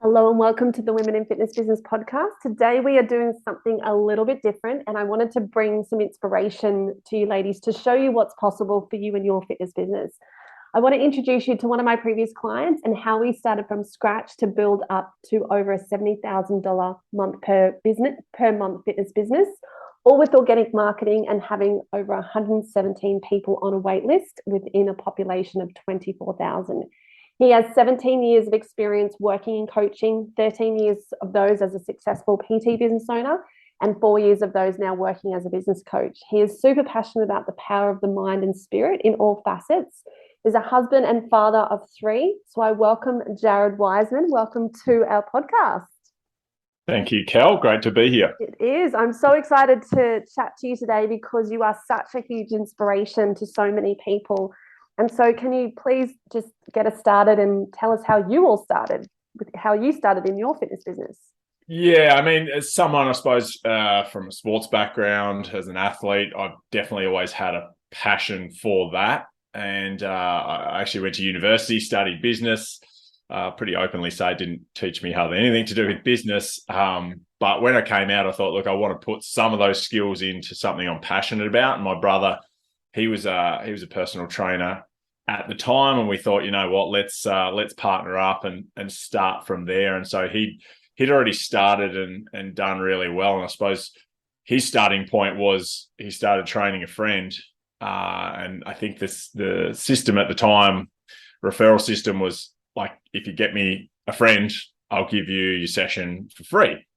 Hello and welcome to the Women in Fitness Business podcast. Today we are doing something a little bit different, and I wanted to bring some inspiration to you ladies to show you what's possible for you and your fitness business. I want to introduce you to one of my previous clients and how we started from scratch to build up to over a $70,000 month per month fitness business, all with organic marketing and having over 117 people on a wait list within a population of 24,000. He has 17 years of experience working in coaching, 13 years of those as a successful PT business owner, and 4 years of those now working as a business coach. He is super passionate about the power of the mind and spirit in all facets. He's a husband and father of 3. So I welcome Jared Wiseman. Welcome to our podcast. Thank you, Cal. Great to be here. It is. I'm so excited to chat to you today because you are such a huge inspiration to so many people. And so can you please just get us started and tell us how you all started, how you started in your fitness business? Yeah, I mean, as someone, I suppose, from a sports background, as an athlete, I've definitely always had a passion for that. And I actually went to university, studied business, pretty openly say it didn't teach me hardly anything to do with business. But when I came out, I thought, look, I want to put some of those skills into something I'm passionate about. And my brother, he was a personal trainer at the time, and we thought, you know what, let's partner up and start from there. And so he'd already started and done really well. And I suppose his starting point was he started training a friend, and I think the system at the time, referral system, was like, if you get me a friend, I'll give you your session for free.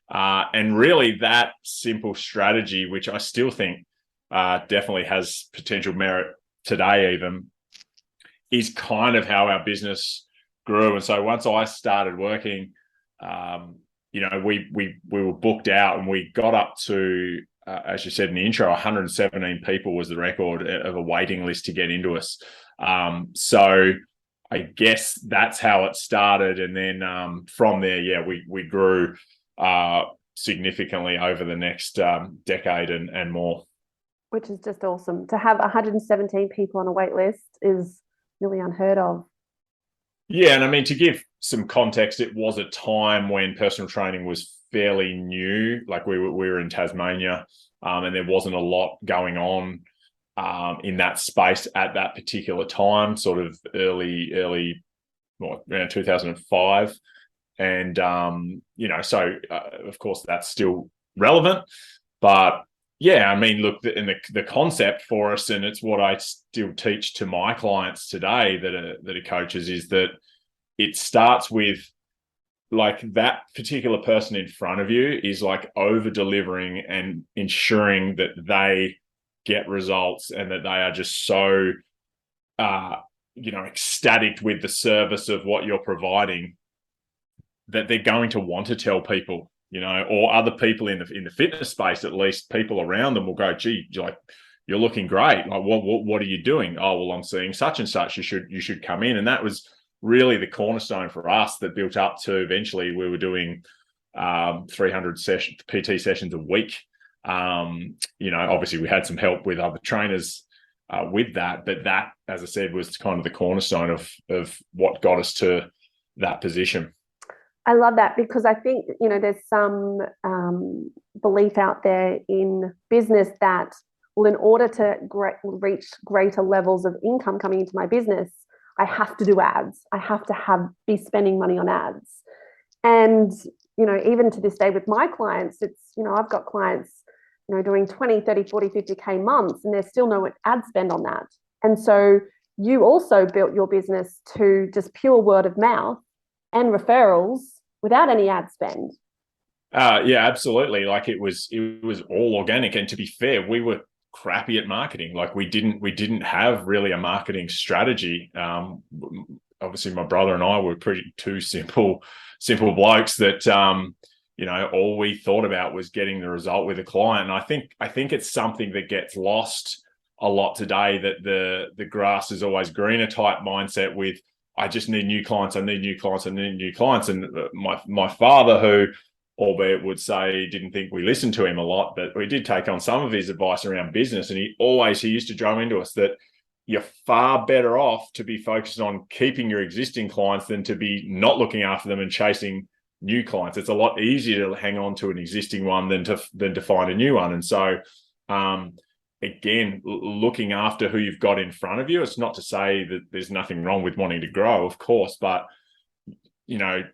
And really, that simple strategy, which I still think definitely has potential merit today, even, is kind of how our business grew. And so once I started working, we were booked out, and we got up to, as you said in the intro, 117 people was the record of a waiting list to get into us. So I guess that's how it started. And then from there, we grew significantly over the next decade and more. Which is just awesome. To have 117 people on a wait list is really unheard of. Yeah, and I mean, to give some context, it was a time when personal training was fairly new. Like we were in Tasmania, and there wasn't a lot going on in that space at that particular time, sort of early around 2005. And so of course that's still relevant, but yeah, I mean, look, the concept for us, and it's what I still teach to my clients today that are coaches, is that it starts with, like, that particular person in front of you is like over delivering and ensuring that they get results, and that they are just so ecstatic with the service of what you're providing that they're going to want to tell people, or other people in the fitness space, at least people around them will go, gee, like, you're looking great. Like, what are you doing? Oh, well, I'm seeing such and such. You should come in. And that was really the cornerstone for us that built up to eventually we were doing 300 PT sessions a week. Obviously we had some help with other trainers with that, but that, as I said, was kind of the cornerstone of what got us to that position. I love that, because I think, there's some belief out there in business that, well, in order to reach greater levels of income coming into my business, I have to do ads. I have to be spending money on ads. And, even to this day with my clients, it's, I've got clients, doing 20, 30, 40, 50K months, and there's still no ad spend on that. And so you also built your business to just pure word of mouth and referrals without any ad spend. Yeah, absolutely. Like it was all organic. And to be fair, we were crappy at marketing. Like we didn't have really a marketing strategy. Obviously my brother and I were two simple blokes that, all we thought about was getting the result with a client. And I think it's something that gets lost a lot today, that the grass is always greener type mindset with, I just need new clients. I need new clients. I need new clients. And my father, who, albeit would say didn't think we listened to him a lot, but we did take on some of his advice around business. And he used to drum into us that you're far better off to be focused on keeping your existing clients than to be not looking after them and chasing new clients. It's a lot easier to hang on to an existing one than to find a new one. And so, again, looking after who you've got in front of you. It's not to say that there's nothing wrong with wanting to grow, of course, but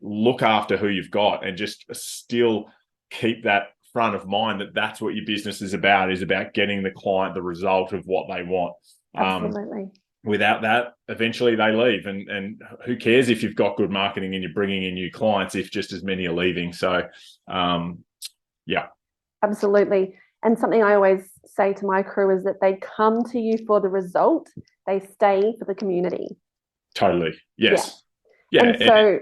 look after who you've got and just still keep that front of mind that that's what your business is about getting the client the result of what they want. Absolutely. Without that, eventually they leave, and who cares if you've got good marketing and you're bringing in new clients if just as many are leaving. So, yeah. Absolutely. And something I always say to my crew is that they come to you for the result, they stay for the community. Totally. Yes. Yeah. And so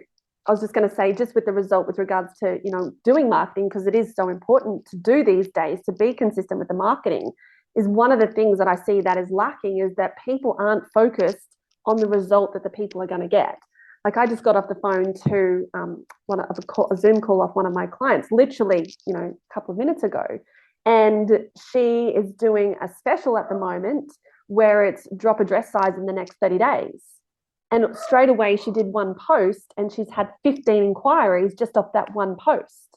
I was just going to say, just with the result with regards to, doing marketing, because it is so important to do these days, to be consistent with the marketing, is one of the things that I see that is lacking is that people aren't focused on the result that the people are going to get. Like I just got off the phone to a Zoom call off one of my clients, literally, a couple of minutes ago. And she is doing a special at the moment where it's drop a dress size in the next 30 days. And straight away she did one post and she's had 15 inquiries just off that one post.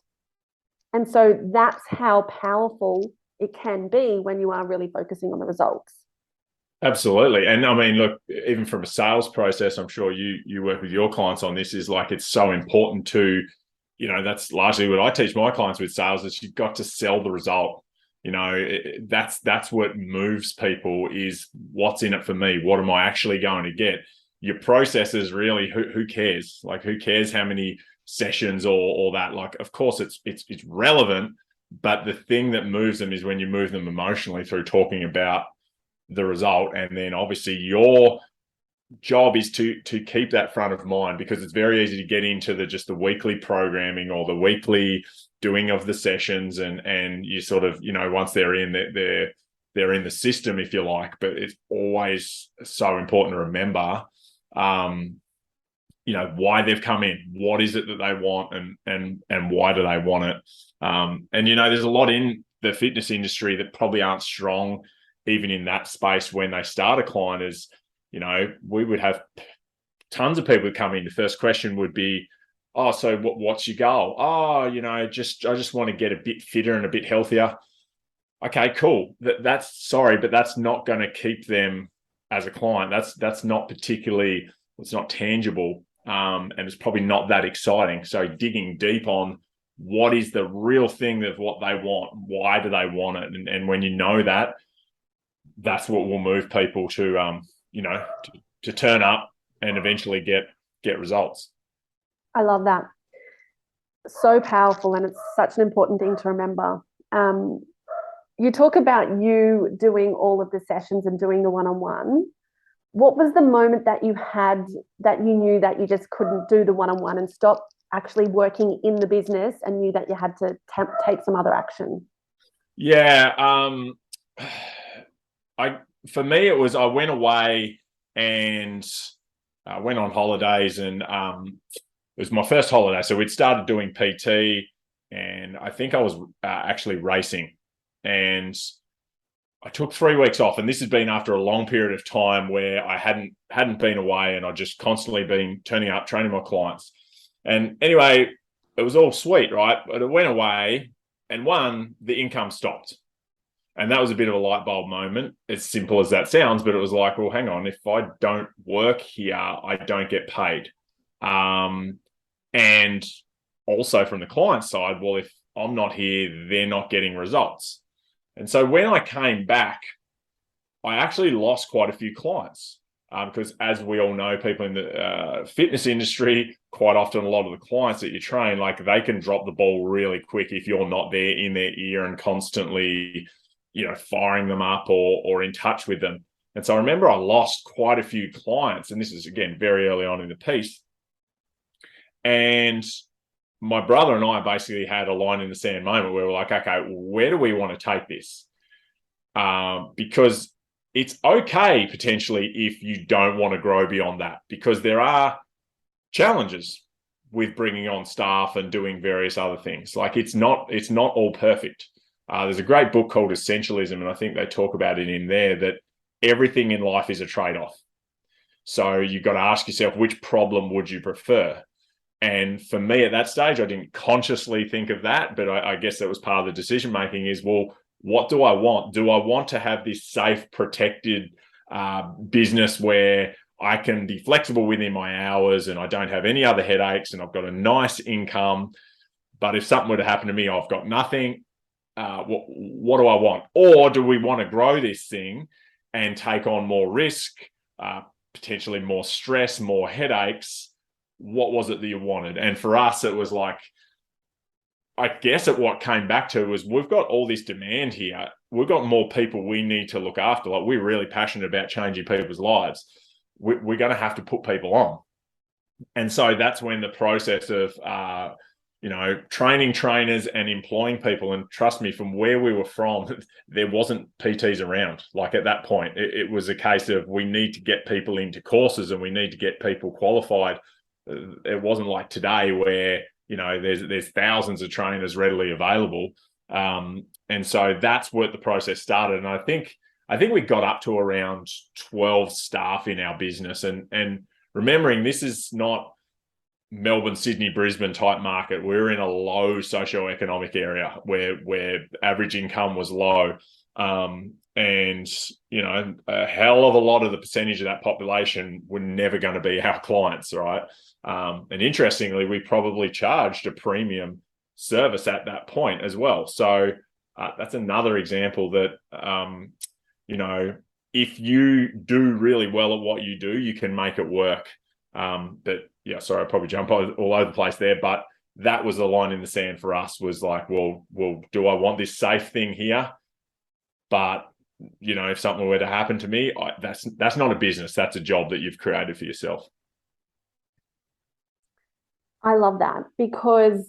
And so that's how powerful it can be when you are really focusing on the results. Absolutely. And I mean, look, even from a sales process, I'm sure you work with your clients on this, is like, it's so important to, that's largely what I teach my clients with sales, is you've got to sell the result. That's what moves people, is what's in it for me? What am I actually going to get? Your process is really, who cares? Like, who cares how many sessions or that? Like, of course it's relevant, but the thing that moves them is when you move them emotionally through talking about the result. And then obviously your job is to keep that front of mind, because it's very easy to get into the weekly programming or the weekly doing of the sessions, and you sort of, once they're in, they're in the system, if you like. But it's always so important to remember why they've come in, what is it that they want, and why do they want it. And there's a lot in the fitness industry that probably aren't strong even in that space when they start a client. Is, we would have tons of people come in. The first question would be, oh, so what's your goal? Oh, I just want to get a bit fitter and a bit healthier. Okay, cool. That's not going to keep them as a client. That's not particularly, it's not tangible. And it's probably not that exciting. So digging deep on what is the real thing of what they want, why do they want it? And when you know that, that's what will move people to to turn up and eventually get results. I love that. So powerful, and it's such an important thing to remember. You talk about you doing all of the sessions and doing the one-on-one. What was the moment that you had that you knew that you just couldn't do the one-on-one and stop actually working in the business and knew that you had to take some other action? Yeah. For me, it was, I went away and I went on holidays, and it was my first holiday. So we'd started doing PT, and I think I was actually racing, and I took 3 weeks off. And this has been after a long period of time where I hadn't been away, and I just constantly been turning up, training my clients. And anyway, it was all sweet, right? But I went away, and the income stopped. And that was a bit of a light bulb moment, as simple as that sounds. But it was like, well, hang on, if I don't work here, I don't get paid. And also from the client side, well, if I'm not here, they're not getting results. And so when I came back, I actually lost quite a few clients, because as we all know, people in the fitness industry, quite often a lot of the clients that you train, like, they can drop the ball really quick if you're not there in their ear and constantly, firing them up or in touch with them. And so I remember I lost quite a few clients, and this is, again, very early on in the piece. And my brother and I basically had a line in the sand moment where we're like, okay, where do we want to take this? Because it's okay potentially if you don't want to grow beyond that, because there are challenges with bringing on staff and doing various other things. Like, it's not all perfect. There's a great book called Essentialism, and I think they talk about it in there, that everything in life is a trade-off. So you've got to ask yourself, which problem would you prefer? And for me at that stage, I didn't consciously think of that, but I guess that was part of the decision making is, well, what do I want? Do I want to have this safe, protected business where I can be flexible within my hours and I don't have any other headaches and I've got a nice income? But if something were to happen to me, I've got nothing. What do I want? Or do we want to grow this thing and take on more risk, potentially more stress, more headaches? What was it that you wanted? And for us, it was like, I guess what came back to was, we've got all this demand here. We've got more people we need to look after. Like, we're really passionate about changing people's lives. We're going to have to put people on. And so that's when the process of, training trainers and employing people, and trust me, from where we were from, there wasn't PTs around. Like, at that point, it was a case of, we need to get people into courses and we need to get people qualified. It wasn't like today where, there's thousands of trainers readily available. And so that's where the process started. And I think we got up to around 12 staff in our business. And remembering, this is not Melbourne, Sydney, Brisbane type market. We're in a low socioeconomic area where average income was low. And, a hell of a lot of the percentage of that population were never going to be our clients, right? And interestingly, we probably charged a premium service at that point as well. So that's another example that, if you do really well at what you do, you can make it work. But yeah, sorry, I probably jump all over the place there, but that was the line in the sand for us, was like, well, do I want this safe thing here? But, if something were to happen to me, that's not a business. That's a job that you've created for yourself. I love that, because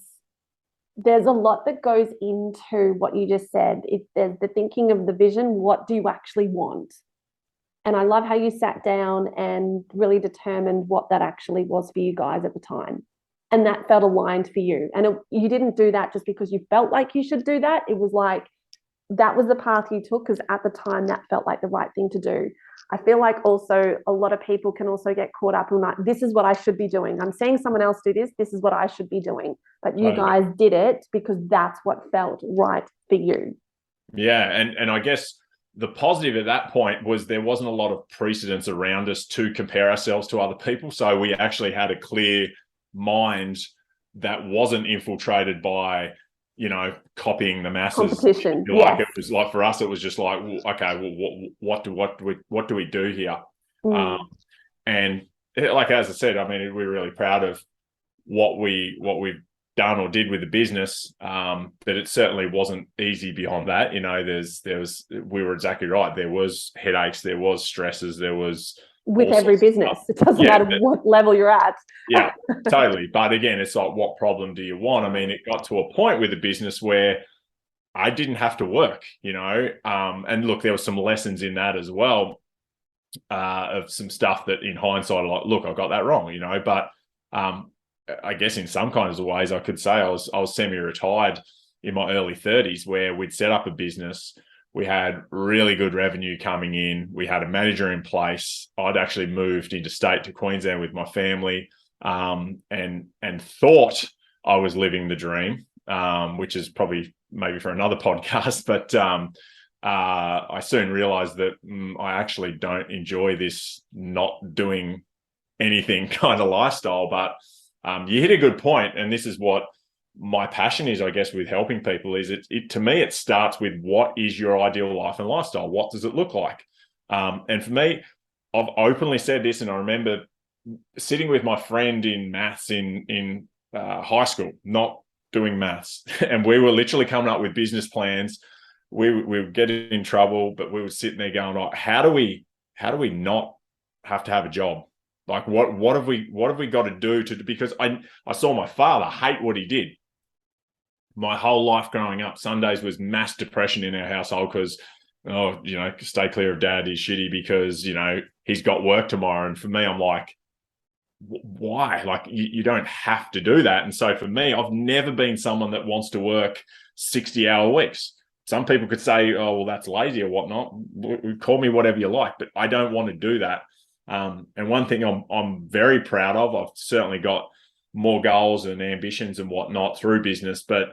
there's a lot that goes into what you just said. If there's the thinking of the vision, what do you actually want? And I love how you sat down and really determined what that actually was for you guys at the time. And that felt aligned for you. And you didn't do that just because you felt like you should do that. It was like, that was the path you took because at the time that felt like the right thing to do. I feel like also a lot of people can also get caught up in like, this is what I should be doing. I'm seeing someone else do this. This is what I should be doing. But you guys did it because that's what felt right for you. Yeah. And I guess the positive at that point was there wasn't a lot of precedence around us to compare ourselves to other people. So we actually had a clear mind that wasn't infiltrated by, copying the masses. Competition. Like, yes. It was like, for us, it was just like, okay, well, what do we do here? And like, as I said, I mean, we're really proud of what we've done or did with the business. But it certainly wasn't easy beyond that. We were exactly right. There was headaches, there was stresses, there was, with every business. It doesn't matter what level you're at. Yeah, totally. But again, it's like, what problem do you want? I mean, it got to a point with the business where I didn't have to work, and look, there were some lessons in that as well, of some stuff that in hindsight, like, look, I got that wrong, but I guess in some kinds of ways I could say I was semi-retired in my early 30s, where we'd set up a business. We had really good revenue coming in. We had a manager in place. I'd actually moved interstate to Queensland with my family, and thought I was living the dream, which is probably maybe for another podcast. But I soon realized that I actually don't enjoy this not doing anything kind of lifestyle. But you hit a good point, and this is what my passion is, I guess, with helping people. Is it to me, it starts with, what is your ideal life and lifestyle? What does it look like? And for me, I've openly said this, and I remember sitting with my friend in maths in high school, not doing maths, and we were literally coming up with business plans. We would get in trouble, but we were sitting there going, oh, how do we not have to have a job? Like, what have we got to do because I saw my father hate what he did. My whole life growing up, Sundays was mass depression in our household because, stay clear of dad, he's shitty because, he's got work tomorrow. And for me, I'm like, why? Like, you don't have to do that. And so for me, I've never been someone that wants to work 60-hour weeks. some people could say, oh, well, that's lazy or whatnot. Call me whatever you like, but I don't want to do that. And one thing I'm very proud of, I've certainly got more goals and ambitions and whatnot through business, but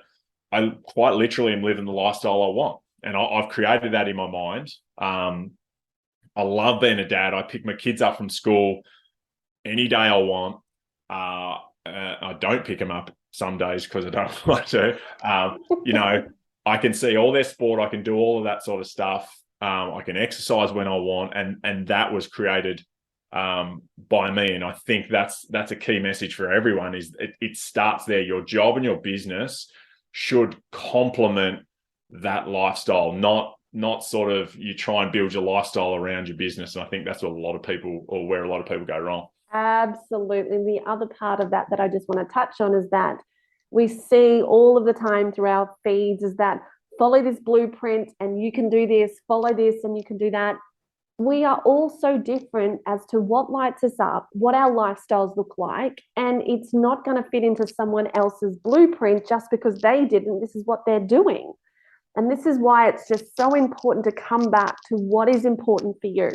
I quite literally am living the lifestyle I want. And I've created that in my mind. I love being a dad. I pick my kids up from school any day I want. I don't pick them up some days because I don't want to. I can see all their sport. I can do all of that sort of stuff. I can exercise when I want, and that was created by me. And I think that's a key message for everyone. Is it starts there. Your job and your business should complement that lifestyle, not sort of you try and build your lifestyle around your business. And I think that's what where a lot of people go wrong. Absolutely. The other part of that I just want to touch on is that we see all of the time through our feeds is that follow this blueprint and you can do this, follow this and you can do that. We are all so different as to what lights us up, what our lifestyles look like, and it's not going to fit into someone else's blueprint just because they didn't. This is what they're doing. And this is why it's just so important to come back to what is important for you.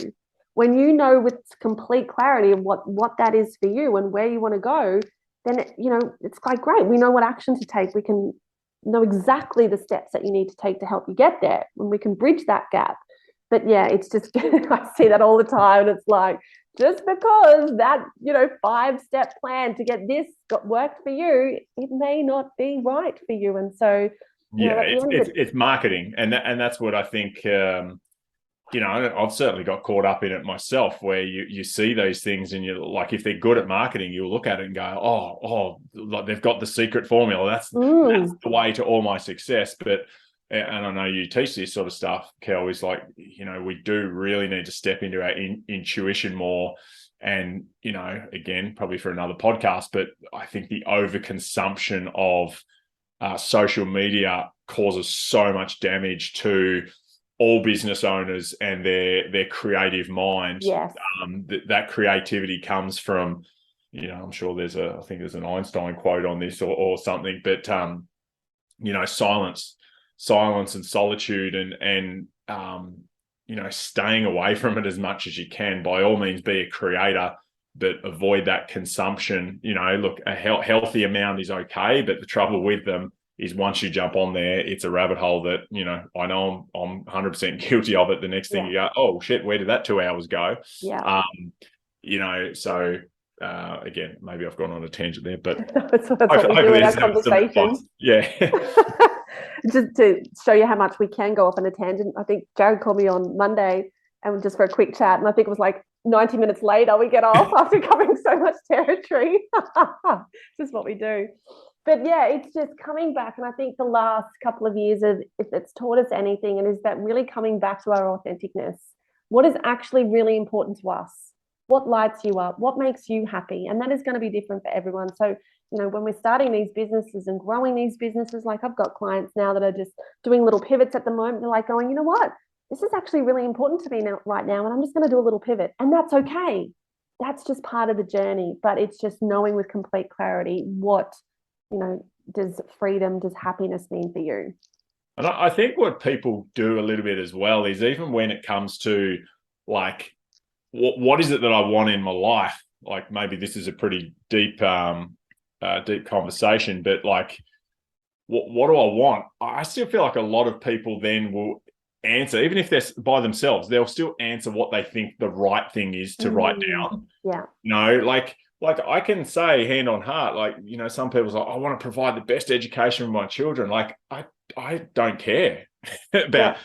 When you know with complete clarity of what that is for you and where you want to go, then it's like, great, we know what action to take. We can know exactly the steps that you need to take to help you get there, and we can bridge that gap. But yeah, it's just I see that all the time, and it's like, just because that 5-step plan to get this worked for you, it may not be right for you. And so it's marketing, and that's what I think. I've certainly got caught up in it myself, where you see those things and you're like, if they're good at marketing, you'll look at it and go, like they've got the secret formula. That's the way to all my success. But, and I know you teach this sort of stuff, Kel, is like, we do really need to step into our intuition more. And, again, probably for another podcast, but I think the overconsumption of social media causes so much damage to all business owners and their creative mind. Yes. That creativity comes from, I'm sure I think there's an Einstein quote on this or something, but silence and solitude and staying away from it as much as you can. By all means, be a creator, but avoid that consumption. Look, a healthy amount is okay, but the trouble with them is once you jump on there, it's a rabbit hole that, I know I'm 100% guilty of it. The next thing you go, oh shit, where did that 2 hours go? Yeah. So again, maybe I've gone on a tangent there, but that's what we do in our conversation. Yeah. Just to show you how much we can go off on a tangent, I think Jared called me on Monday and just for a quick chat, and I think it was like 90 minutes later we get off after covering so much territory. Just what we do. But yeah, it's just coming back. And I think the last couple of years, if it's taught us anything, and is that really coming back to our authenticness. What is actually really important to us? What lights you up? What makes you happy? And that is going to be different for everyone. So, when we're starting these businesses and growing these businesses, like I've got clients now that are just doing little pivots at the moment. They're like going, you know what? This is actually really important to me right now. And I'm just going to do a little pivot. And that's okay. That's just part of the journey. But it's just knowing with complete clarity what does freedom, does happiness mean for you? And I think what people do a little bit as well is, even when it comes to like, what is it that I want in my life? Like, maybe this is a pretty deep conversation, but like, what do I want? I still feel like a lot of people then will answer, even if they're by themselves, they'll still answer what they think the right thing is to write down. Yeah. Like I can say hand on heart, like, some people's like, I want to provide the best education for my children. Like, I don't care about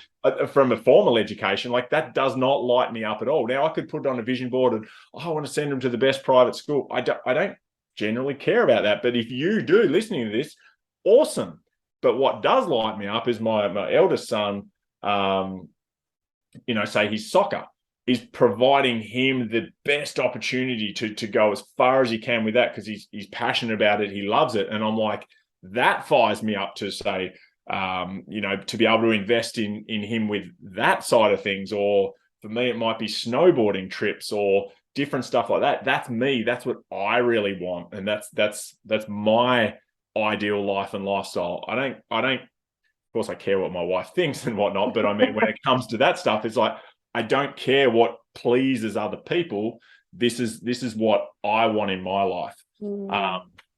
from a formal education. Like, that does not light me up at all. Now, I could put it on a vision board and I want to send them to the best private school. I don't generally care about that. But if you do, listening to this, awesome. But what does light me up is my eldest son, say his soccer is providing him the best opportunity to go as far as he can with that, because he's passionate about it. He loves it. And I'm like, that fires me up to say, to be able to invest in him with that side of things. Or for me, it might be snowboarding trips or different stuff like that. That's me. That's what I really want. And that's my ideal life and lifestyle. I don't, course I care what my wife thinks and whatnot, but I mean, when it comes to that stuff, it's like, I don't care what pleases other people. This is what I want in my life.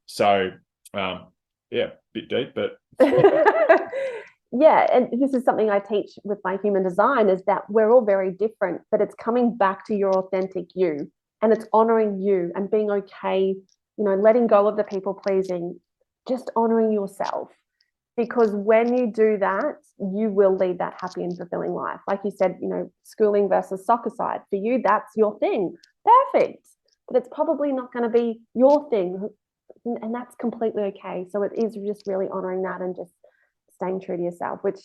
So yeah, a bit deep, but yeah, and this is something I teach with my human design, is that we're all very different, but it's coming back to your authentic you, and it's honoring you and being okay, letting go of the people pleasing, just honoring yourself. Because when you do that, you will lead that happy and fulfilling life. Like you said, schooling versus soccer side. For you, that's your thing. Perfect. But it's probably not going to be your thing. And that's completely okay. So it is just really honoring that and just staying true to yourself, which,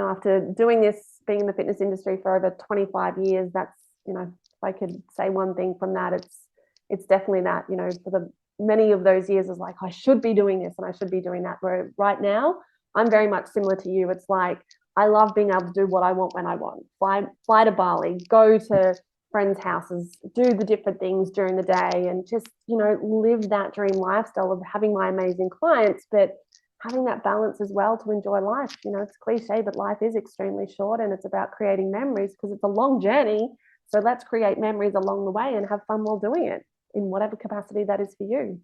after doing this, being in the fitness industry for over 25 years, that's, if I could say one thing from that, it's definitely that, for the many of those years is like, I should be doing this and I should be doing that. Where right now, I'm very much similar to you. It's like, I love being able to do what I want when I want. Fly to Bali, go to friends' houses, do the different things during the day, and just, live that dream lifestyle of having my amazing clients, but having that balance as well to enjoy life. It's cliche, but life is extremely short, and it's about creating memories because it's a long journey. So let's create memories along the way and have fun while doing it in whatever capacity that is for you.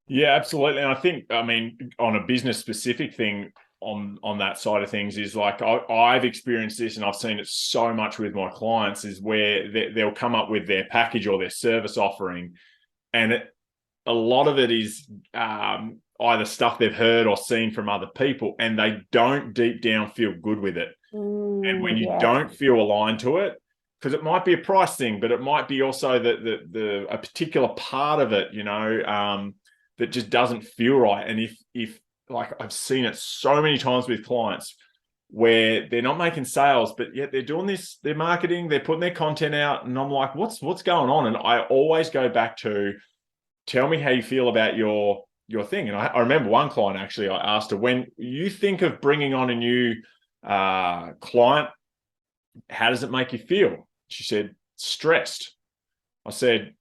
Yeah, absolutely. And I think, I mean, on a business specific thing on that side of things is like, I've experienced this and I've seen it so much with my clients, is where they'll come up with their package or their service offering. And a lot of it is either stuff they've heard or seen from other people, and they don't deep down feel good with it. And when you don't feel aligned to it, because it might be a price thing, but it might be also that a particular part of it, that just doesn't feel right. And if like, I've seen it so many times with clients where they're not making sales, but yet they're doing this, they're marketing, they're putting their content out, and I'm like, what's going on? And I always go back to, tell me how you feel about your thing. And I remember one client, actually, I asked her, when you think of bringing on a new client, how does it make you feel? She said, stressed. I said,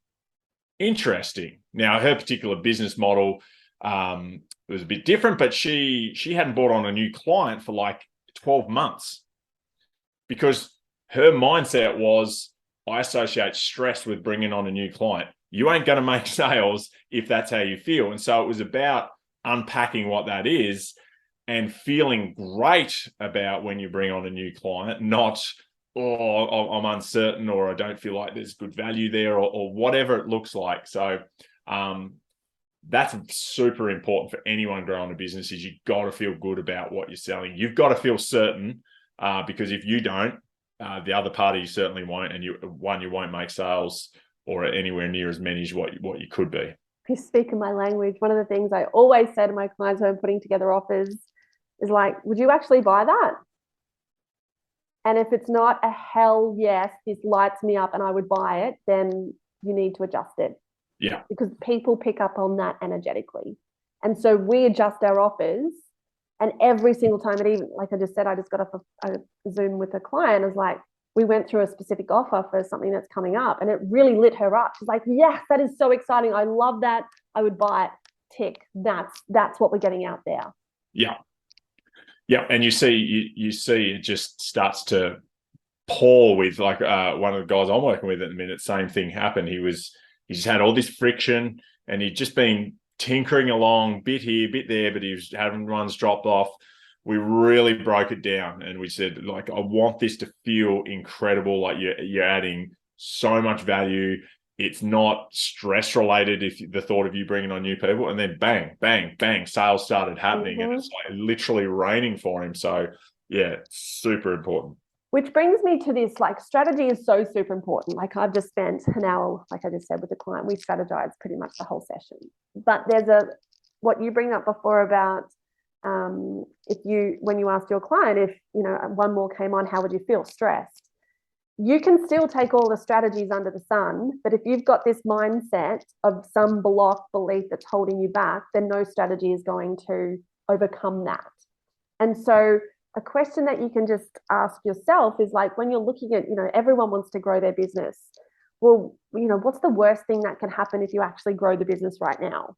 interesting. Now, her particular business model was a bit different, but she hadn't brought on a new client for like 12 months because her mindset was, I associate stress with bringing on a new client. You ain't going to make sales if that's how you feel. And so it was about unpacking what that is and feeling great about when you bring on a new client, not, oh, I'm uncertain, or I don't feel like there's good value there, or whatever it looks like. So that's super important for anyone growing a business, is you've got to feel good about what you're selling. You've got to feel certain, because if you don't, the other party certainly won't, and you won't make sales or anywhere near as many as what you could be. If you speak in my language, one of the things I always say to my clients when I'm putting together offers is like, would you actually buy that? And if it's not a hell yes, this lights me up and I would buy it, then you need to adjust it. Yeah. Because people pick up on that energetically. And so we adjust our offers. And every single time, it even, like I just said, I just got off a Zoom with a client. It's like, we went through a specific offer for something that's coming up, and it really lit her up. She's like, yes, that is so exciting. I love that. I would buy it. Tick. That's what we're getting out there. Yeah. Yeah. And you see it just starts to pour with, like, one of the guys I'm working with at the minute, same thing happened. He just had all this friction, and he'd just been tinkering along, bit here, bit there, but he was having runs dropped off. We really broke it down, and we said, like, I want this to feel incredible. Like, you're adding so much value. It's not stress related if the thought of you bringing on new people, and then bang, bang, bang, sales started happening, and it's like literally raining for him. So yeah, super important. Which brings me to this, like, strategy is so super important. Like, I've just spent an hour, like I just said, with the client. We strategize pretty much the whole session. But there's what you bring up before about when you asked your client, if, one more came on, how would you feel? Stressed. You can still take all the strategies under the sun, but if you've got this mindset of some block belief that's holding you back, then no strategy is going to overcome that. And so a question that you can just ask yourself is, like, when you're looking at, everyone wants to grow their business. Well, what's the worst thing that can happen if you actually grow the business right now?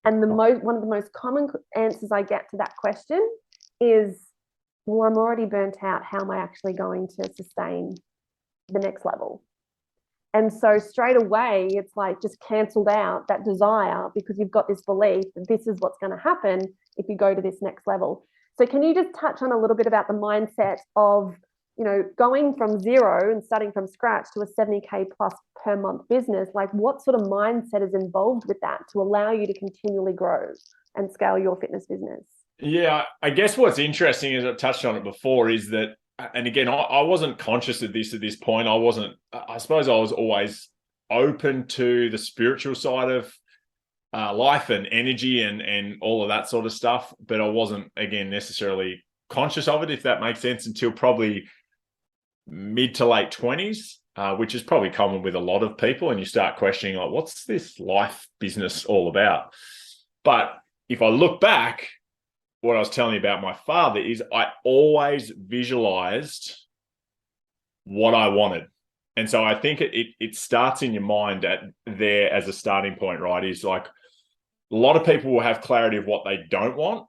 And one of the most common answers I get to that question is, well, I'm already burnt out. How am I actually going to sustain the next level? And so straight away, it's like just cancelled out that desire because you've got this belief that this is what's going to happen if you go to this next level. So can you just touch on a little bit about the mindset of, going from zero and starting from scratch to a 70K plus per month business? Like, what sort of mindset is involved with that to allow you to continually grow and scale your fitness business? Yeah, I guess what's interesting, as I touched on it before, is that, and again, I wasn't conscious of this at this point. I suppose I was always open to the spiritual side of life and energy and all of that sort of stuff, but I wasn't, again, necessarily conscious of it, if that makes sense, until probably mid to late 20s, which is probably common with a lot of people. And you start questioning, like, what's this life business all about? But if I look back, what I was telling you about my father is I always visualized what I wanted. And so I think it starts in your mind there as a starting point, right? Is like, a lot of people will have clarity of what they don't want.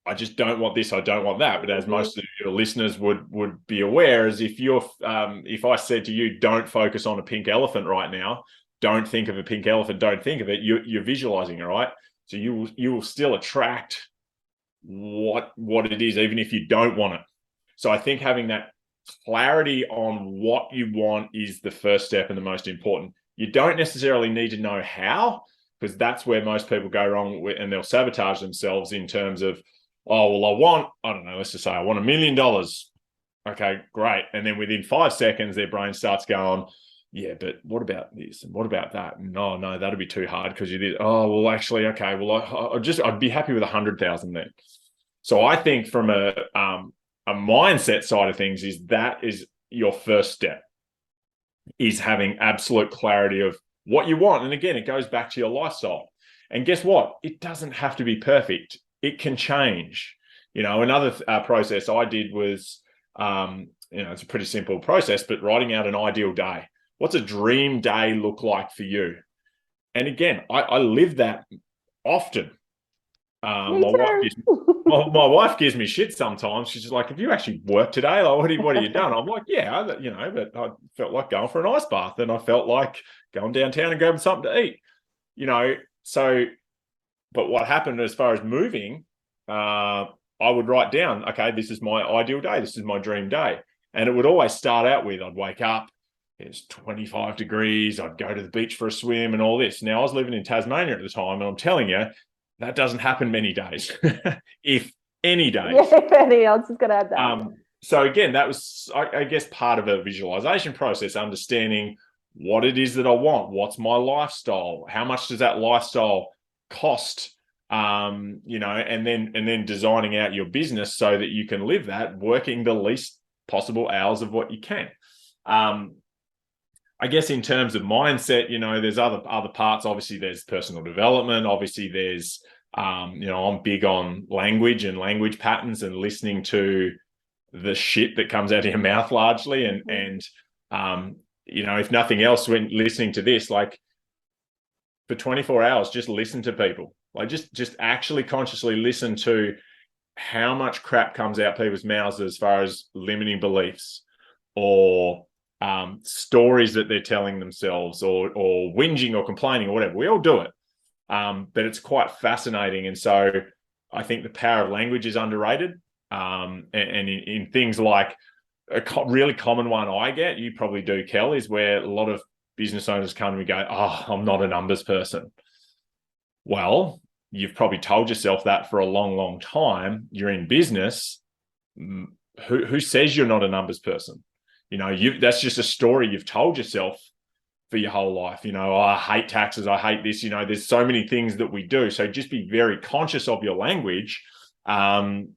I just don't want this, I don't want that. But as most of your listeners would be aware, is if I said to you, don't focus on a pink elephant right now, don't think of a pink elephant, don't think of it, you're visualizing it, right? So you will still attract what it is, even if you don't want it. So I think having that clarity on what you want is the first step and the most important. You don't necessarily need to know how, because that's where most people go wrong and they'll sabotage themselves in terms of, oh, well, I don't know, let's just say I want $1 million. Okay, great. And then within 5 seconds, their brain starts going, yeah, but what about this? And what about that? No, that'd be too hard because you did. Oh, well, actually, okay. Well, I'd be happy with 100,000 then. So I think from a mindset side of things that is your first step, is having absolute clarity of what you want. And again, it goes back to your lifestyle. And guess what? It doesn't have to be perfect. It can change. Another process I did was, it's a pretty simple process, but writing out an ideal day. What's a dream day look like for you? And again, I live that often. My wife gives me shit sometimes. She's just like, "Have you actually worked today? Like, what have you done?" I'm like, "Yeah, but I felt like going for an ice bath, and I felt like going downtown and grabbing something to eat." So, but what happened as far as moving, I would write down, okay, this is my ideal day, this is my dream day, and it would always start out with, I'd wake up, it's 25 degrees, I'd go to the beach for a swim and all this. Now, I was living in Tasmania at the time, and I'm telling you, that doesn't happen many days, if any days. Yeah, if any, I was just going to add that. So again, that was, I guess, part of a visualization process, understanding what it is that I want, what's my lifestyle, how much does that lifestyle cost, and then designing out your business so that you can live that, working the least possible hours of what you can. I guess in terms of mindset, there's other parts. Obviously, there's personal development. Obviously, there's, I'm big on language and language patterns and listening to the shit that comes out of your mouth largely. And if nothing else, when listening to this, like for 24 hours, just listen to people. Like just actually consciously listen to how much crap comes out people's mouths as far as limiting beliefs or stories that they're telling themselves or whinging or complaining or whatever. We all do it. But it's quite fascinating. And so I think the power of language is underrated. And in things like a really common one I get, you probably do, Kel, is where a lot of business owners come to me and go, "Oh, I'm not a numbers person." Well, you've probably told yourself that for a long, long time. You're in business. Who says you're not a numbers person? That's just a story you've told yourself for your whole life. Oh, I hate taxes. I hate this. There's so many things that we do. So just be very conscious of your language. And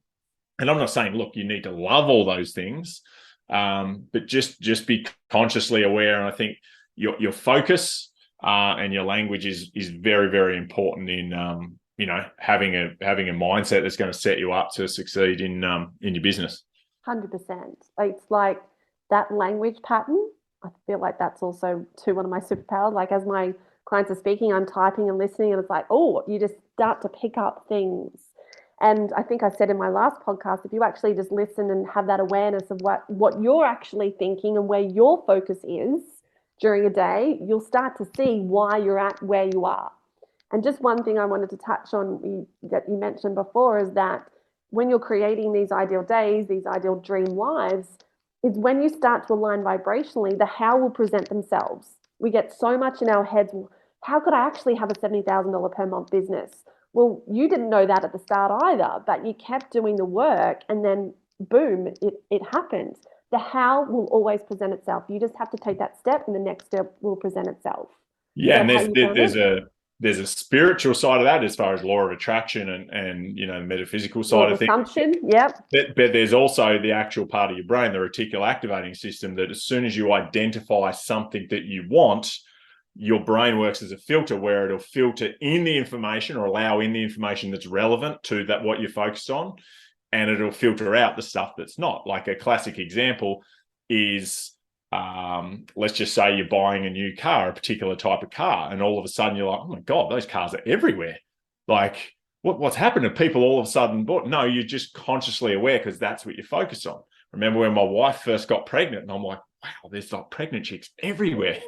I'm not saying, look, you need to love all those things, but just be consciously aware. And I think your focus and your language is very, very important in having a mindset that's going to set you up to succeed in your business. 100%. It's like that language pattern. I feel like that's also one of my superpowers. Like as my clients are speaking, I'm typing and listening, and it's like, oh, you just start to pick up things. And I think I said in my last podcast, if you actually just listen and have that awareness of what you're actually thinking and where your focus is during a day, you'll start to see why you're at where you are. And just one thing I wanted to touch on that you mentioned before is that when you're creating these ideal days, these ideal dream lives, is when you start to align vibrationally, the how will present themselves. We get so much in our heads, how could I actually have a $70,000 per month business? Well, you didn't know that at the start either, but you kept doing the work and then boom, it happened. The how will always present itself. You just have to take that step and the next step will present itself. Yeah, and there's There's a spiritual side of that as far as law of attraction and the metaphysical side of things. assumption, yep. But there's also the actual part of your brain, the reticular activating system, that as soon as you identify something that you want, your brain works as a filter where it'll filter in the information or allow in the information that's relevant to that what you're focused on, and it'll filter out the stuff that's not. Like a classic example is let's just say you're buying a new car, a particular type of car, and all of a sudden you're like, oh my God, those cars are everywhere. Like, what's happened to people all of a sudden? No, you're just consciously aware because that's what you're focused on. Remember when my wife first got pregnant, and I'm like, wow, there's like pregnant chicks everywhere.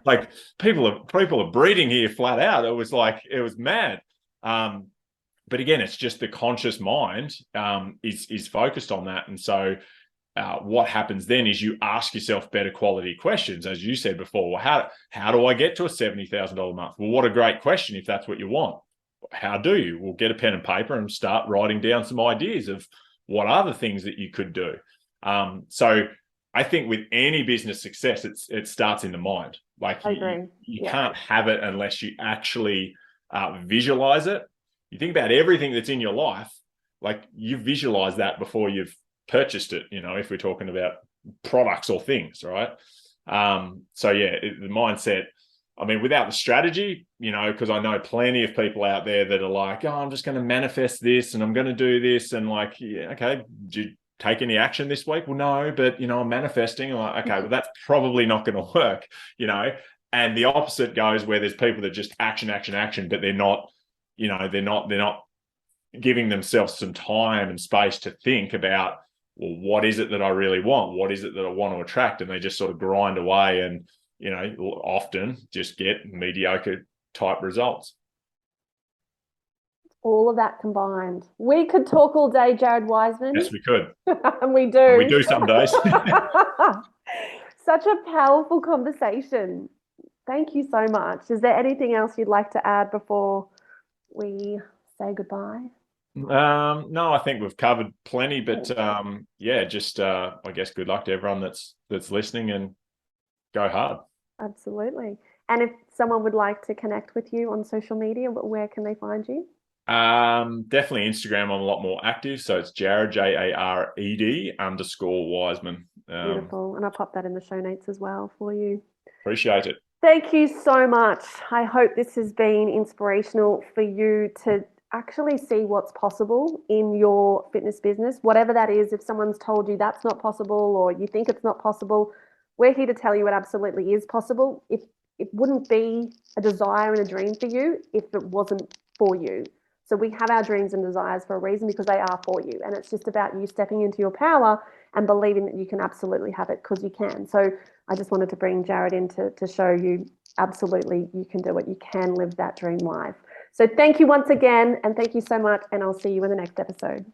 like people are breeding here flat out. It was mad. But again, it's just the conscious mind is focused on that, and so. What happens then is you ask yourself better quality questions, as you said before. Well, how do I get to a $70,000 a month? Well, what a great question if that's what you want. How do you? Well, get a pen and paper and start writing down some ideas of what are the things that you could do. So I think with any business success, it starts in the mind. Like you can't have it unless you actually visualize it. You think about everything that's in your life, like you visualize that before you've purchased it, if we're talking about products or things, right? So yeah, the mindset, I mean, without the strategy, because I know plenty of people out there that are like, oh, I'm just going to manifest this and I'm going to do this. And like, yeah, okay, did you take any action this week? Well, no, but I'm manifesting. I'm like, okay, well, that's probably not going to work, and the opposite goes where there's people that just action, but they're not giving themselves some time and space to think about, well, what is it that I really want? What is it that I want to attract? And they just sort of grind away and, often just get mediocre type results. All of that combined. We could talk all day, Jared Wiseman. Yes, we could. And we do. And we do some days. Such a powerful conversation. Thank you so much. Is there anything else you'd like to add before we say goodbye? No, I think we've covered plenty, but just I guess good luck to everyone that's listening and go hard. Absolutely. And if someone would like to connect with you on social media, where can they find you? Definitely Instagram. I'm a lot more active, so it's Jared Jared_Wiseman. Beautiful, and I'll pop that in the show notes as well for you. Appreciate it. Thank you so much. I hope this has been inspirational for you to actually see what's possible in your fitness business, whatever that is. If someone's told you that's not possible or you think it's not possible, we're here to tell you it absolutely is possible. It wouldn't be a desire and a dream for you if it wasn't for you. So we have our dreams and desires for a reason because they are for you. And it's just about you stepping into your power and believing that you can absolutely have it because you can. So I just wanted to bring Jared in to show you absolutely you can do it. You can live that dream life. So thank you once again, and thank you so much, and I'll see you in the next episode.